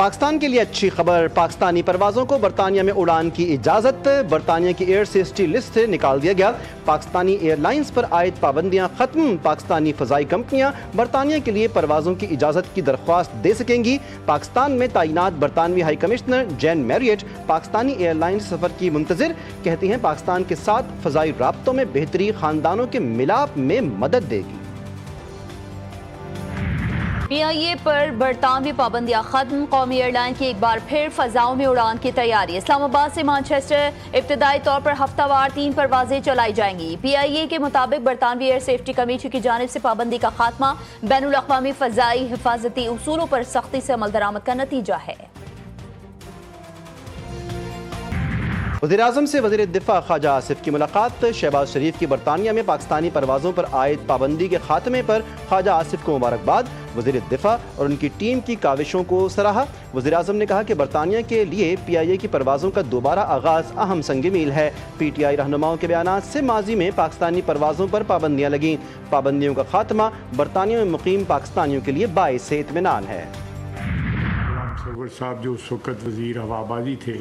پاکستان کے لیے اچھی خبر، پاکستانی پروازوں کو برطانیہ میں اڑان کی اجازت، برطانیہ کی ایئر سیفٹی لسٹ سے نکال دیا گیا، پاکستانی ایئر لائنز پر عائد پابندیاں ختم، پاکستانی فضائی کمپنیاں برطانیہ کے لیے پروازوں کی اجازت کی درخواست دے سکیں گی، پاکستان میں تعینات برطانوی high commissioner Jane Marriott Pakistani airlines سفر کی منتظر، کہتی ہیں پاکستان کے ساتھ فضائی رابطوں میں بہتری خاندانوں کے ملاپ میں مدد دے گی۔ پی آئی اے پر برطانوی پابندیاں ختم، قومی ایئر لائن کی ایک بار پھر فضاؤں میں اڑان کی تیاری، اسلام آباد سے مانچسٹر ابتدائی طور پر ہفتہ وار 3 پروازیں چلائی جائیں گی۔ پی آئی اے کے مطابق برطانوی ایئر سیفٹی کمیٹی کی جانب سے پابندی کا خاتمہ بین الاقوامی فضائی حفاظتی اصولوں پر سختی سے عمل درآمد کا نتیجہ ہے۔ وزیراعظم سے وزیر دفاع خواجہ آصف کی ملاقات، شہباز شریف کی برطانیہ میں پاکستانی پروازوں پر عائد پابندی کے خاتمے پر خواجہ آصف کو مبارکباد، وزیر دفاع اور ان کی ٹیم کی کاوشوں کو سراہا۔ وزیراعظم نے کہا کہ برطانیہ کے لیے پی آئی اے کی پروازوں کا دوبارہ آغاز اہم سنگ میل ہے، پی ٹی آئی رہنماؤں کے بیانات سے ماضی میں پاکستانی پروازوں پر پابندیاں لگیں، پابندیوں کا خاتمہ برطانیہ میں مقیم پاکستانیوں کے لیے باعث اطمینان ہے۔ سرور صاحب جو اس وقت وزیر ہوابازی تھے،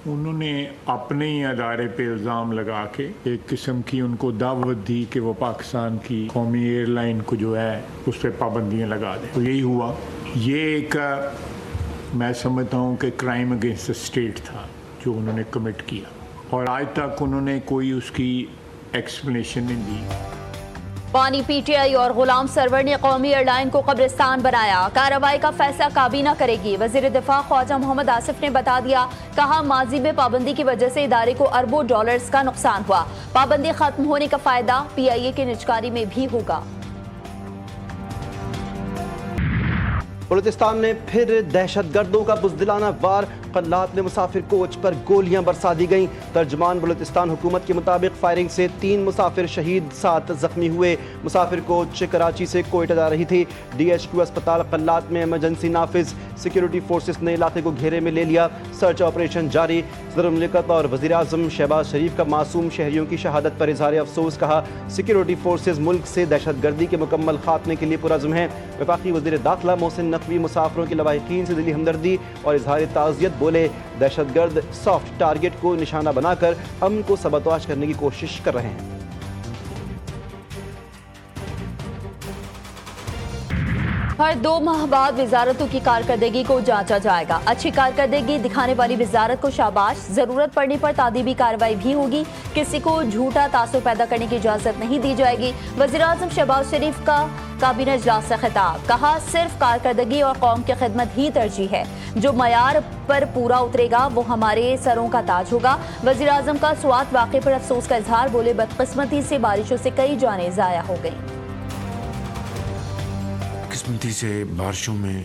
انہوں نے اپنے ہی ادارے پہ الزام لگا کے ایک قسم کی ان کو دعوت دی کہ وہ پاکستان کی قومی ایئر لائن کو جو ہے اس پہ پابندیاں لگا دیں، تو یہی ہوا۔ یہ ایک میں سمجھتا ہوں کہ کرائم اگینسٹ اسٹیٹ تھا جو انہوں نے کمٹ کیا، اور آج تک انہوں نے کوئی اس کی ایکسپلینیشن نہیں دی۔ پانی پی ٹی آئی اور غلام سرور نے قومی ایئر لائن کو قبرستان بنایا، کارروائی کا فیصلہ کابینہ کرے گی، وزیر دفاع خواجہ محمد آصف نے بتا دیا، کہا ماضی میں پابندی کی وجہ سے ادارے کو اربوں ڈالرز کا نقصان ہوا، پابندی ختم ہونے کا فائدہ پی آئی اے کے نجکاری میں بھی ہوگا۔ بلوچستان میں پھر دہشت گردوں کا بزدلانہ وار، قلات میں مسافر کوچ پر گولیاں برسا دی گئیں، ترجمان بلوچستان حکومت کے مطابق فائرنگ سے 3 مسافر شہید، 7 زخمی ہوئے، مسافر کوچ کراچی سے کوئٹہ جا رہی تھی، ڈی ایچ کیو اسپتال قلات میں ایمرجنسی نافذ، سیکیورٹی فورسز نے علاقے کو گھیرے میں لے لیا، سرچ آپریشن جاری، صدر مملکت اور وزیر اعظم شہباز شریف کا معصوم شہریوں کی شہادت پر اظہار افسوس، کہا سیکیورٹی فورسز ملک سے دہشت گردی کے مکمل خاتمے کے لیے پرعزم ہیں، وفاقی وزیر داخلہ محسن نقوی مسافروں کے لواحقین سے دلی ہمدردی اور اظہار تعزیت، بولے دہشت گرد سافٹ ٹارگٹ کو نشانہ بنا کر امن کو سبوتاژ کرنے کی کوشش کر رہے ہیں۔ ہر 2 ماہ بعد وزارتوں کی کارکردگی کو جانچا جائے گا، اچھی کارکردگی دکھانے والی وزارت کو شاباش، ضرورت پڑنے پر تادیبی کارروائی بھی ہوگی، کسی کو جھوٹا تاثر پیدا کرنے کی اجازت نہیں دی جائے گی۔ وزیر اعظم شہباز شریف کا کابینہ اجلاس سے خطاب، کہا صرف کارکردگی اور قوم کی خدمت ہی ترجیح ہے، جو معیار پر پورا اترے گا وہ ہمارے سروں کا تاج ہوگا۔ وزیر اعظم کا سوات واقعے پر افسوس کا اظہار، بولے بدقسمتی سے بارشوں سے کئی جانیں ضائع ہو گئیں۔ قسمتی سے بارشوں میں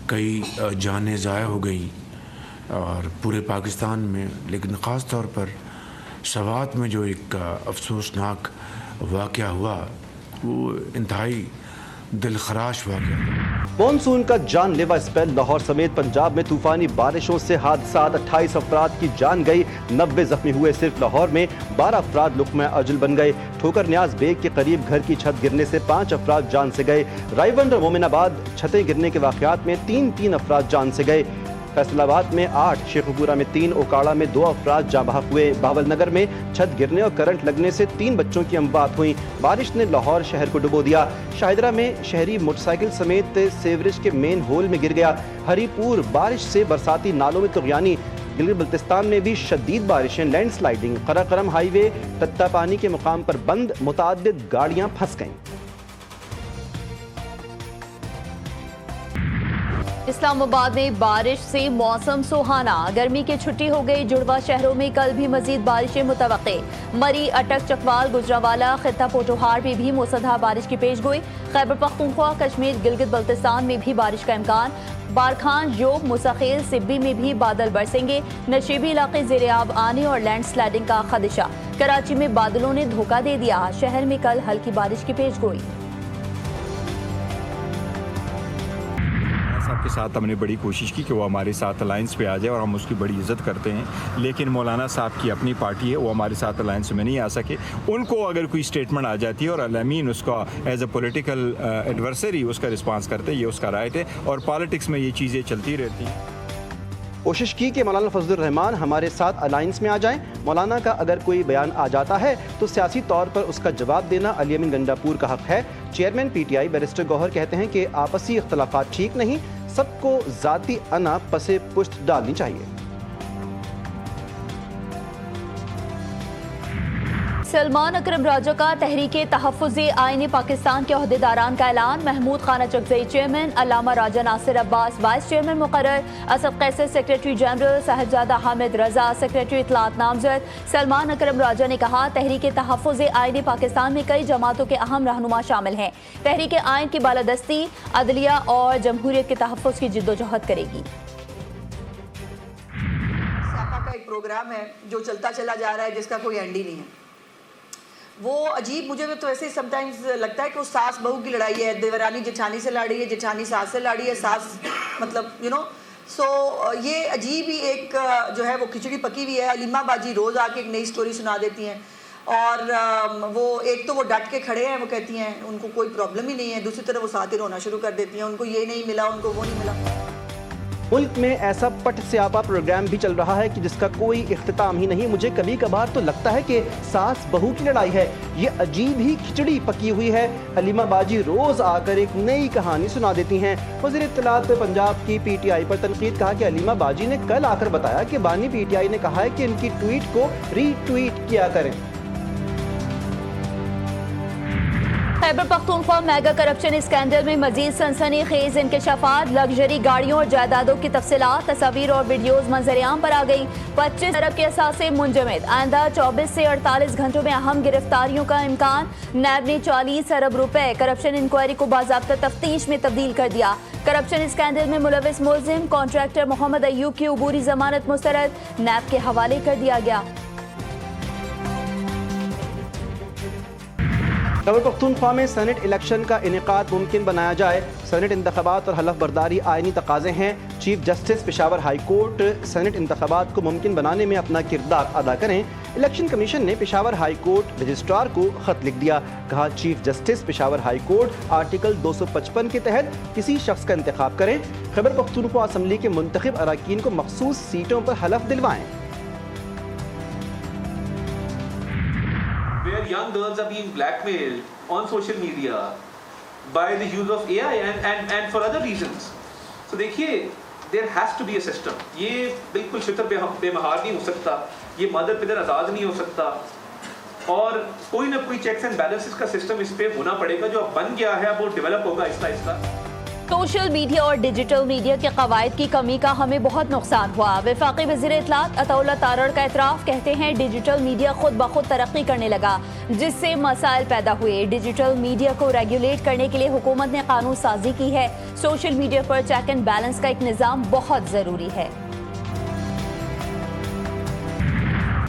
کئی جانیں ضائع ہو گئیں اور پورے پاکستان میں، لیکن خاص طور پر سوات میں جو ایک افسوسناک واقعہ ہوا وہ انتہائی دل خراش واقعہ تھا۔ مونسون کا جان لیوا اسپیل، لاہور سمیت پنجاب میں طوفانی بارشوں سے حادثات، 28 افراد کی جان گئی، 90 زخمی ہوئے، صرف لاہور میں 12 افراد لقمہ اجل بن گئے، ٹھوکر نیاز بیگ کے قریب گھر کی چھت گرنے سے 5 افراد جان سے گئے، رائیونڈ اور مومن آباد چھتیں گرنے کے واقعات میں 3 افراد جان سے گئے، فیصل آباد میں 8، شیخوپورہ میں 3، اوکاڑا میں 2 افراد جاں بحق ہوئے، بہاول نگر میں چھت گرنے اور کرنٹ لگنے سے 3 بچوں کی اموات ہوئیں، بارش نے لاہور شہر کو ڈبو دیا، شاہدرہ میں شہری موٹر سائیکل سمیت سیوریج کے مین ہول میں گر گیا، ہری پور بارش سے برساتی نالوں میں طغیانی، گلگت بلتستان میں بھی شدید بارشیں، لینڈ سلائیڈنگ، قراقرم ہائی وے تتہ پانی کے مقام پر بند، متعدد گاڑیاں پھنس گئیں۔ اسلام آباد میں بارش سے موسم سہانا، گرمی کی چھٹی ہو گئی، جڑواں شہروں میں کل بھی مزید بارشیں متوقع، مری، اٹک، چکوال، گجرانوالہ، خطہ پوٹوہار میں بھی موسلادھار بارش کی پیش گوئی، خیبر پختونخوا، کشمیر، گلگت بلتستان میں بھی بارش کا امکان، بارکھان، جوب، مساخیل، سبی میں بھی بادل برسیں گے، نشیبی علاقے زیر آب آنے اور لینڈ سلائیڈنگ کا خدشہ، کراچی میں بادلوں نے دھوکہ دے دیا، شہر میں کل ہلکی بارش کی پیش گوئی۔ صاحب کے ساتھ ہم نے بڑی کوشش کی کہ وہ ہمارے ساتھ الائنس پہ آ جائے اور ہم اس کی بڑی عزت کرتے ہیں، لیکن مولانا صاحب کی اپنی پارٹی ہے، وہ ہمارے ساتھ الائنس میں نہیں آ سکے۔ ان کو اگر کوئی اسٹیٹمنٹ آ جاتی ہے اور الامین اس کا ایز اے پولیٹیکل ایڈورسری اس کا رسپانس کرتے، یہ اس کا رائٹ ہے، اور پالیٹکس میں یہ چیزیں چلتی رہتی ہیں۔ کوشش کی کہ مولانا فضل الرحمان ہمارے ساتھ الائنس میں آ جائیں۔ مولانا کا اگر کوئی بیان آ جاتا ہے تو سیاسی طور پر اس کا جواب دینا علی امین گنڈاپور کا حق ہے۔ Chairman P T I barrister Gohar کہتے ہیں کہ آپسی اختلافات ٹھیک نہیں، سب کو ذاتی انا پس پشت ڈالنی چاہیے۔ سلمان اکرم راجہ کا تحریک تحفظ آئین پاکستان کے عہدیداران کا اعلان۔ محمود خانہ چکزئی چیئرمین، علامہ راجہ ناصر عباس وائس چیئرمین مقرر، اسد قیصر سیکریٹری جنرل، صاحبزادہ حامد رضا سیکریٹری اطلاعات نامزد۔ سلمان اکرم راجہ نے کہا تحریک تحفظ آئین پاکستان میں کئی جماعتوں کے اہم رہنما شامل ہیں۔ تحریک آئین کی بالادستی عدلیہ اور جمہوریت کے تحفظ کی جدوجہد کرے گی۔ ساپا کا ایک پروگرام ہے جو چلتا چلا جا رہا ہے، جس کا کوئی اینڈ ہی نہیں ہے۔ وہ عجیب، مجھے تو ایسے سم ٹائمز لگتا ہے کہ وہ ساس بہو کی لڑائی ہے، دیورانی جٹھانی سے لڑ رہی ہے، جٹھانی ساس سے لڑ رہی ہے، ساس مطلب سو یہ عجیب ہی ایک جو ہے وہ کھچڑی پکی ہوئی ہے۔ علیمہ باجی روز آ کے ایک نئی سٹوری سنا دیتی ہیں، اور وہ ایک تو وہ ڈٹ کے کھڑے ہیں، وہ کہتی ہیں ان کو کوئی پرابلم ہی نہیں ہے، دوسری طرف وہ ساتھ ہی رونا شروع کر دیتی ہیں، ان کو یہ نہیں ملا، ان کو وہ نہیں ملا۔ ملک میں ایسا پٹ سیاپا پروگرام بھی چل رہا ہے کہ جس کا کوئی اختتام ہی نہیں۔ مجھے کبھی کبھار تو لگتا ہے کہ ساس بہو کی لڑائی ہے، یہ عجیب ہی کھچڑی پکی ہوئی ہے۔ علیمہ باجی روز آ کر ایک نئی کہانی سنا دیتی ہیں۔ وزیر اطلاعات پہ پنجاب کی پی ٹی آئی پر تنقید، کہا کہ علیمہ باجی نے کل آ کر بتایا کہ بانی پی ٹی آئی نے کہا ہے کہ ان کی ٹویٹ کو ری ٹویٹ کیا کریں۔ Khyber Pakhtunkhwa mega corruption scandal میں مزید سنسنی خیز انکشافات، لگژری گاڑیوں اور جائیدادوں کی تفصیلات، تصاویر اور ویڈیوز منظر عام پر آ گئی۔ 25 ارب کے اثاثے منجمد، آئندہ 24 سے 48 گھنٹوں میں اہم گرفتاریوں کا امکان۔ نیب نے 40 ارب روپے کرپشن انکوائری کو باضابطہ تفتیش میں تبدیل کر دیا۔ کرپشن اسکینڈل میں ملوث ملزم کانٹریکٹر محمد ایوب کی عبوری ضمانت مسترد، نیب کے حوالے کر دیا گیا۔ خیبر پختونخوا میں سینٹ الیکشن کا انعقاد ممکن بنایا جائے۔ سینٹ انتخابات اور حلف برداری آئینی تقاضے ہیں۔ Chief justice Peshawar high court senate انتخابات کو ممکن بنانے میں اپنا کردار ادا کریں۔ الیکشن کمیشن نے پشاور ہائی کورٹ رجسٹرار کو خط لکھ دیا، کہا chief justice Peshawar high court article 255 کے تحت کسی شخص کا انتخاب کریں۔ خیبر پختونخوا اسمبلی کے منتخب اراکین کو مخصوص سیٹوں پر حلف دلوائیں۔ Where young girls are being blackmailed on social media by the use of AI and for other reasons. So دیکھیے, there has to be a system. یہ بالکل شتر بے مہار نہیں ہو سکتا, یہ مادر پدر آزاد نہیں ہو سکتا, اور کوئی نہ کوئی چیکس اینڈ بیلنسز کا سسٹم اس پہ ہونا پڑے گا. جو اب بن گیا ہے اب وہ ڈیولپ ہوگا آہستہ آہستہ. سوشل میڈیا اور ڈیجیٹل میڈیا کے قواعد کی کمی کا ہمیں بہت نقصان ہوا. وفاقی وزیر اطلاعات عطا اللہ تارڑ کا اعتراف. کہتے ہیں ڈیجیٹل میڈیا خود بخود ترقی کرنے لگا جس سے مسائل پیدا ہوئے. ڈیجیٹل میڈیا کو ریگولیٹ کرنے کے لیے حکومت نے قانون سازی کی ہے. Social media per check and balance کا ایک نظام بہت ضروری ہے.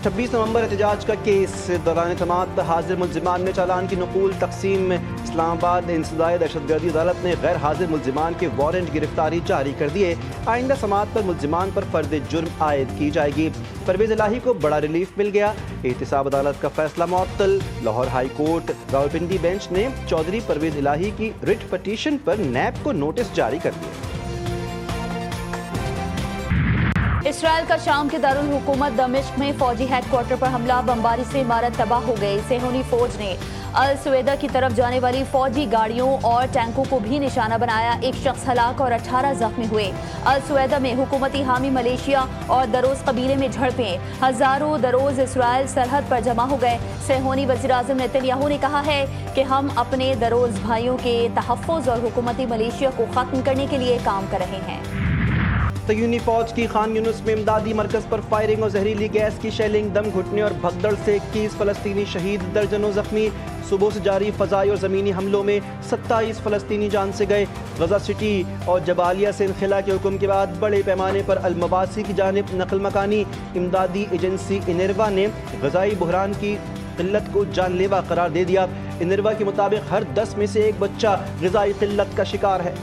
26 نومبر احتجاج کا کیس. دوران سماعت حاضر ملزمان میں چالان کی نقول تقسیم. اسلام آباد انسداد دہشت گردی عدالت نے غیر حاضر ملزمان کے وارنٹ گرفتاری جاری کر دیے. آئندہ سماعت پر ملزمان پر فرد جرم عائد کی جائے گی. پرویز الہی کو بڑا ریلیف مل گیا. احتساب عدالت کا فیصلہ معطل. Lahore high court Rawalpindi bench نے چودھری پرویز الہی کی رٹ پٹیشن پر نیب کو نوٹس جاری کر دیا. اسرائیل کا شام کے دارالحکومت دمشق میں فوجی ہیڈ کوارٹر پر حملہ. بمباری سے عمارت تباہ ہو گئی. صہیونی فوج نے السویدہ کی طرف جانے والی فوجی گاڑیوں اور ٹینکوں کو بھی نشانہ بنایا. ایک شخص ہلاک اور 18 زخمی ہوئے. السویدہ میں حکومتی حامی ملیشیا اور دروز قبیلے میں جھڑپیں. ہزاروں دروز اسرائیل سرحد پر جمع ہو گئے. صہیونی وزیراعظم نیتن یاہو نے کہا ہے کہ ہم اپنے دروز بھائیوں کے تحفظ اور حکومتی ملیشیا کو ختم کرنے کے لیے کام کر رہے ہیں. صہیونی فوج کی خان یونس میں امدادی مرکز پر فائرنگ اور زہریلی گیس کی شیلنگ. دم گھٹنے اور بھگدڑ سے 21 فلسطینی شہید, درجنوں زخمی. صبح سے جاری فضائی اور زمینی حملوں میں 27 فلسطینی جان سے گئے. غزہ سٹی اور جبالیہ سے انخلا کے حکم کے بعد بڑے پیمانے پر المواسی کی جانب نقل مکانی. امدادی ایجنسی انروا نے غذائی بحران کی قلت کو جان لیوا قرار دے دیا. انروا کے مطابق ہر 10 میں سے ایک بچہ غذائی قلت کا شکار ہے.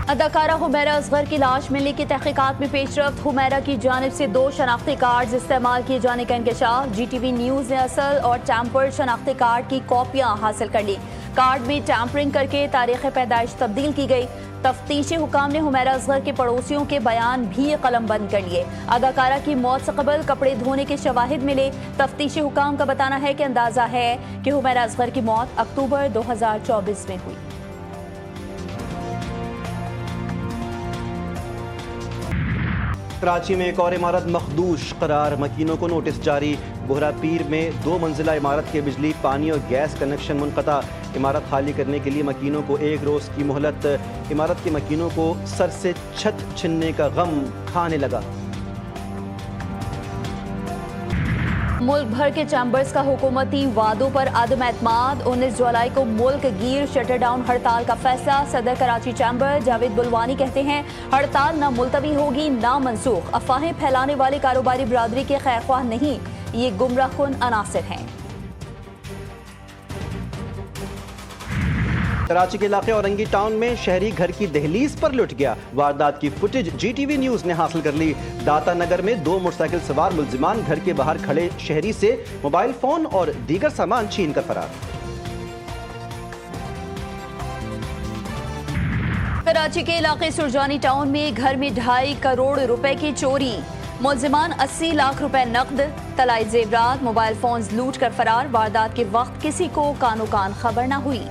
اداکارہ حمیرہ اصغر کی لاش ملنے کی تحقیقات میں پیش رفت، حمیرہ کی جانب سے 2 شناختی کارڈز استعمال کیے جانے کا انکشاف، جی ٹی وی نیوز نے اصل اور ٹیمپرڈ شناختی کارڈ کی کاپیاں حاصل کر لی، کارڈ میں ٹیمپرنگ کر کے تاریخ پیدائش تبدیل کی گئی، تفتیشی حکام نے حمیرہ اصغر کے پڑوسیوں کے بیان بھی قلم بند کر لیے، اداکارہ کی موت سے قبل کپڑے دھونے کے شواہد ملے، تفتیشی حکام کا بتانا ہے کہ اندازہ ہے کہ حمیرہ اصغر کی موت اکتوبر 2024 میں ہوئی۔ کراچی میں ایک اور عمارت مخدوش قرار، مکینوں کو نوٹس جاری، بہرا پیر میں 2 منزلہ عمارت کے بجلی پانی اور گیس کنیکشن منقطع، عمارت خالی کرنے کے لیے مکینوں کو 1 روز کی مہلت، عمارت کے مکینوں کو سر سے چھت چھننے کا غم کھانے لگا۔ ملک بھر کے چیمبرز کا حکومتی وعدوں پر عدم اعتماد، 19 جولائی کو ملک گیر شٹر ڈاؤن ہڑتال کا فیصلہ، صدر کراچی چیمبر جاوید بلوانی کہتے ہیں ہڑتال نہ ملتوی ہوگی نہ منسوخ، افواہیں پھیلانے والے کاروباری برادری کے خیر خواہ نہیں، یہ گمراہ کن عناصر ہیں۔ کراچی کے علاقے اورنگی ٹاؤن میں شہری گھر کی دہلیز پر لٹ گیا، واردات کی footage G T V news نے حاصل کر لی، داتا نگر میں 2 موٹر سائیکل سوار ملزمان گھر کے باہر کھڑے شہری سے موبائل فون اور دیگر سامان چھین کر فرار۔ کراچی کے علاقے سرجانی ٹاؤن میں گھر میں 2.5 کروڑ روپے کی چوری، ملزمان 80 لاکھ روپے نقد، طلائی زیورات، موبائل فونز لوٹ کر فرار، واردات کے وقت کسی کو کانو کان خبر نہ ہوئی۔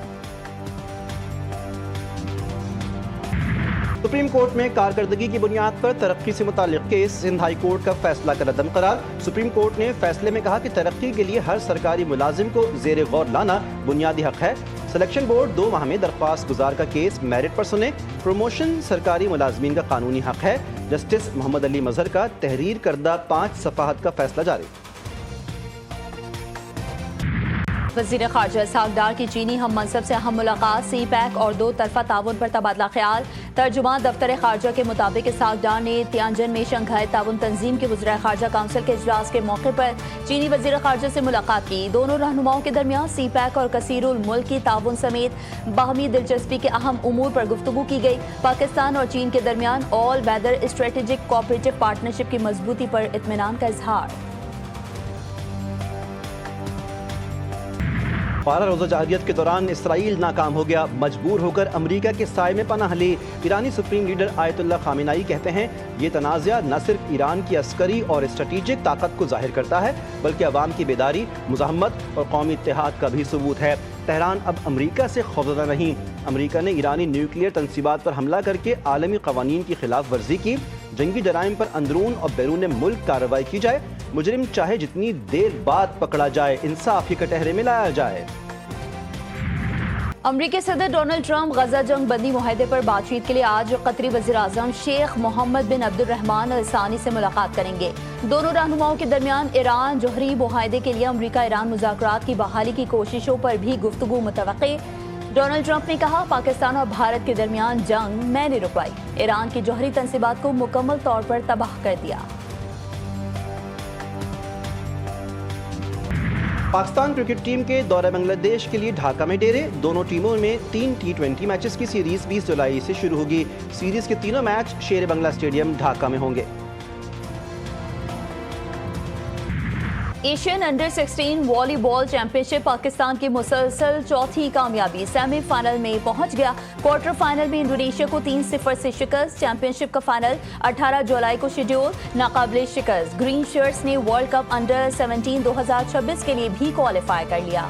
سپریم کورٹ میں کارکردگی کی بنیاد پر ترقی سے متعلق کیس، سندھ ہائی کورٹ کا فیصلہ کالعدم قرار، سپریم کورٹ نے فیصلے میں کہا کہ ترقی کے لیے ہر سرکاری ملازم کو زیر غور لانا بنیادی حق ہے، سلیکشن بورڈ 2 ماہ میں درخواست گزار کا کیس میرٹ پر سنے، پروموشن سرکاری ملازمین کا قانونی حق ہے، جسٹس محمد علی مظہر کا تحریر کردہ 5 صفحات کا فیصلہ جاری۔ وزیر خارجہ اسحاق ڈار کی چینی ہم منصب سے اہم ملاقات، سی پیک اور 2 طرفہ تعاون پر تبادلہ خیال، ترجمان دفتر خارجہ کے مطابق اسحاق ڈار نے تیانجن میں شنگھائی تعاون تنظیم کے وزرائے خارجہ کونسل کے اجلاس کے موقع پر چینی وزیر خارجہ سے ملاقات کی، دونوں رہنماؤں کے درمیان سی پیک اور کثیر الملکی تعاون سمیت باہمی دلچسپی کے اہم امور پر گفتگو کی گئی، پاکستان اور چین کے درمیان آل ویدر اسٹریٹجک کوآپریٹو پارٹنرشپ کی مضبوطی پر اطمینان کا اظہار۔ 12 روزہ جارحیت کے دوران اسرائیل ناکام ہو گیا، مجبور ہو کر امریکہ کے سائے میں پناہ لی، ایرانی سپریم لیڈر آیت اللہ خامنائی کہتے ہیں یہ تنازع نہ صرف ایران کی عسکری اور اسٹریٹجک طاقت کو ظاہر کرتا ہے بلکہ عوام کی بیداری، مزاحمت اور قومی اتحاد کا بھی ثبوت ہے، تہران اب امریکہ سے خوفزدہ نہیں، امریکہ نے ایرانی نیوکلیئر تنصیبات پر حملہ کر کے عالمی قوانین کی خلاف ورزی کی، جنگی جرائم پر اندرون اور بیرون ملک کارروائی کی جائے، مجرم چاہے جتنی دیر بعد پکڑا جائے انصاف کے کٹہرے میں لایا جائے۔ امریکی صدر ڈونلڈ ٹرمپ غزہ جنگ بندی معاہدے پر بات چیت کے لیے آج قطری وزیر اعظم شیخ محمد بن عبد الرحمن ال ثانی سے ملاقات کریں گے، دونوں رہنماؤں کے درمیان ایران جوہری معاہدے کے لیے امریکہ ایران مذاکرات کی بحالی کی کوششوں پر بھی گفتگو متوقع۔ ڈونلڈ ٹرمپ نے کہا پاکستان اور بھارت کے درمیان جنگ میں نے رکوائی، ایران کی جوہری تنصیبات کو مکمل طور پر تباہ کر دیا۔ پاکستان کرکٹ ٹیم کے دورہ بنگلہ دیش کے لیے ڈھاکہ میں ڈیرے، دونوں ٹیموں میں 3 T20 میچز کی سیریز 20 جولائی سے شروع ہوگی، سیریز کے تینوں میچ شیر بنگلہ اسٹیڈیم ڈھاکہ میں ہوں گے۔ ایشین انڈر 16 والی بال چیمپئن شپ پاکستان کی مسلسل چوتھی کامیابی، سیمی فائنل میں پہنچ گیا، کوارٹر فائنل میں انڈونیشیا کو 3-0 سے شکست، چیمپئن شپ کا فائنل 18 جولائی کو شیڈول، ناقابل شکست گرین شرٹس نے ورلڈ کپ انڈر 17 2026 کے لیے بھی کوالیفائی کر لیا۔